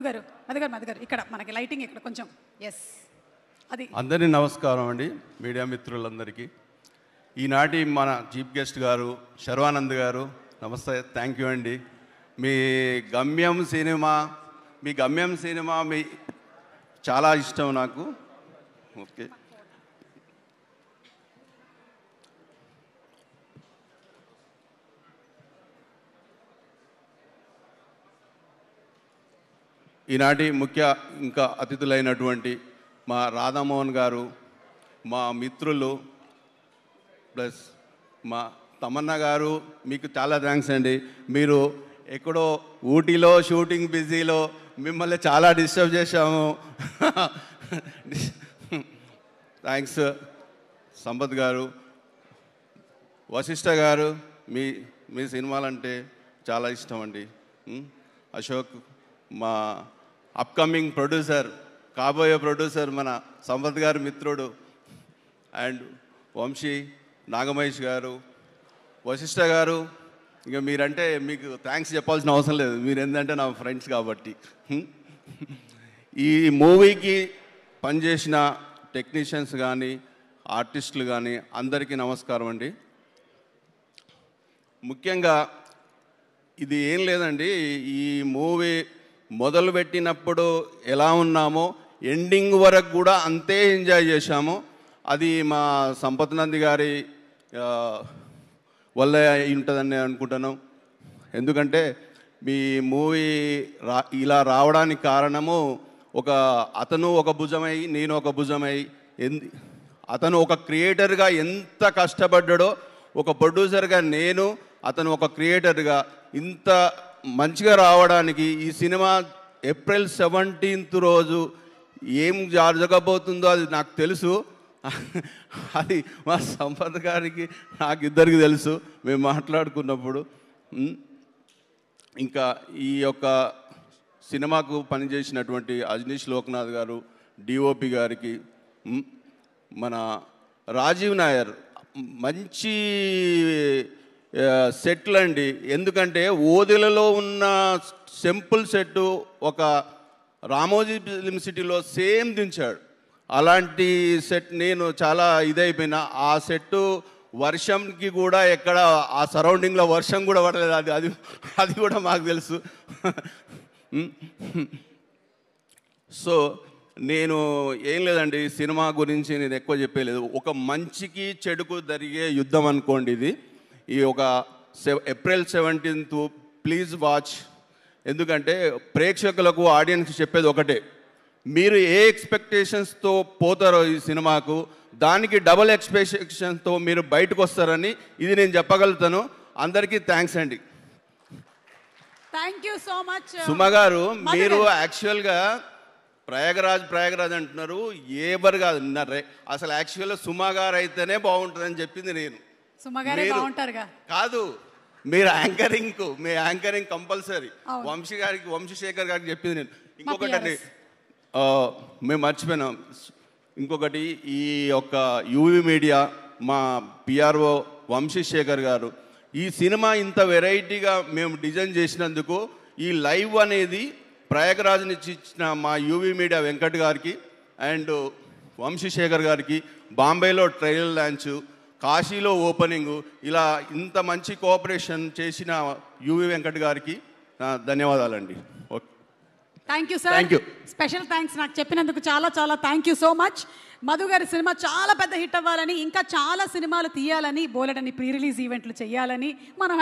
గారు మధుగారు ఇక్కడ మనకి లైటింగ్ ఇక్కడ కొంచెం ఎస్ అది. అందరికీ నమస్కారం అండి, మీడియా మిత్రులందరికీ. ఈనాటి మన చీఫ్ గెస్ట్ గారు శర్వానంద్ గారు, నమస్తే, థ్యాంక్ యూ అండి. మీ గమ్యం సినిమా చాలా ఇష్టం నాకు. ఓకే, ఈనాటి ముఖ్య ఇంకా అతిథులైనటువంటి మా రాధామోహన్ గారు, మా మిత్రులు, ప్లస్ మా తమన్నా గారు, మీకు చాలా థ్యాంక్స్ అండి. మీరు ఎక్కడో ఊటీలో షూటింగ్ బిజీలో మిమ్మల్ని చాలా డిస్టర్బ్ చేశాము. థ్యాంక్స్. సంపత్ గారు, వశిష్ఠ గారు, మీ సినిమాలంటే చాలా ఇష్టం అండి. అశోక్, మా అప్కమింగ్ ప్రొడ్యూసర్, కాబోయే ప్రొడ్యూసర్ మన సంపత్ గారు మిత్రుడు, అండ్ వంశీ, నాగమహేష్ గారు, వశిష్ఠ గారు, ఇంకా మీరంటే మీకు థ్యాంక్స్ చెప్పాల్సిన అవసరం లేదు, మీరు ఏంటంటే నా ఫ్రెండ్స్ కాబట్టి. ఈ మూవీకి పనిచేసిన టెక్నీషియన్స్ కానీ ఆర్టిస్టులు కానీ అందరికీ నమస్కారం అండి. ముఖ్యంగా ఇది ఏం లేదండి, ఈ మూవీ మొదలుపెట్టినప్పుడు ఎలా ఉన్నామో ఎండింగ్ వరకు కూడా అంతే ఎంజాయ్ చేశాము. అది మా సంపత్ నంది గారి వల్ల ఉంటుందని అనుకుంటాను. ఎందుకంటే మీ మూవీ ఇలా రావడానికి కారణము అతను ఒక భుజమై నేను ఒక భుజమై, అతను ఒక క్రియేటర్గా ఎంత కష్టపడ్డాడో, ఒక ప్రొడ్యూసర్గా నేను, అతను ఒక క్రియేటర్గా ఇంత మంచిగా రావడానికి ఈ సినిమా ఏప్రిల్ 17th రోజు ఏం జరగబోతుందో అది నాకు తెలుసు. అది మా సంపత్ గారికి నాకు ఇద్దరికి తెలుసు, మేము మాట్లాడుకున్నప్పుడు. ఇంకా ఈ యొక్క సినిమాకు పనిచేసినటువంటి అజనీష్ లోక్నాథ్ గారు, డిఓపి గారికి, మన రాజీవ్ నాయర్, మంచి సెట్లు అండి. ఎందుకంటే ఓదెలలో ఉన్న సింపుల్ సెట్టు ఒక రామోజీ ఫిలిం సిటీలో సేమ్ దించాడు. అలాంటి సెట్ నేను చాలా ఇదైపోయినా. ఆ సెట్టు వర్షంకి కూడా ఎక్కడ ఆ సరౌండింగ్లో వర్షం కూడా పడలేదు, అది కూడా మాకు తెలుసు. సో నేను ఏం లేదండి, సినిమా గురించి నేను ఎక్కువ చెప్పలేదు. ఒక మంచికి చెడుకు జరిగే యుద్ధం అనుకోండి ఇది. ఈ ఒక ఏప్రిల్ 17th ప్లీజ్ వాచ్. ఎందుకంటే ప్రేక్షకులకు, ఆడియన్స్ చెప్పేది ఒకటే, మీరు ఏ ఎక్స్పెక్టేషన్స్తో పోతారో ఈ సినిమాకు, దానికి డబుల్ ఎక్స్పెక్టేషన్స్తో మీరు బయటకు వస్తారని ఇది నేను చెప్పగలుగుతాను. అందరికీ థ్యాంక్స్ అండి. Thank you so much. Suma గారు, మీరు యాక్చువల్గా ప్రయాగరాజ్ అంటున్నారు, ఎవరు కాదు అసలు. యాక్చువల్గా సుమ గారు అయితేనే బాగుంటుందని చెప్పింది నేను. సుమగారే బాగుంటారుగా కాదు, మీరు మీ యాంకరింగ్ కంపల్సరీ. వంశీశేఖర్ గారికి చెప్పింది నేను. ఇంకొకటి అండి, మేము మర్చిపోయినాం ఇంకొకటి, ఈ యొక్క యూవీ మీడియా మా పిఆర్ఓ వంశీశేఖర్ గారు, ఈ సినిమా ఇంత వెరైటీగా మేము డిజైన్ చేసినందుకు, ఈ లైవ్ అనేది ప్రయాగరాజ్ నుంచి ఇచ్చిన మా యూవీ మీడియా వెంకట్ గారికి అండ్ వంశీశేఖర్ గారికి, బాంబేలో ట్రయల్ లాంచ్, కాశీలో ఓపెనింగు, ఇలా ఇంత మంచి కోఆపరేషన్ చేసిన యూవీ వెంకట్ గారికి ధన్యవాదాలండి. Okay, thank you sir. Special thanks నాకు చెప్పినందుకు చాలా చాలా thank you so much. Madhu గారి సినిమా చాలా పెద్ద హిట్ అవ్వాలని, ఇంకా చాలా సినిమాలు తీయాలని, బోలెడని ప్రీ రిలీజ్ ఈవెంట్లు చేయాలని మనం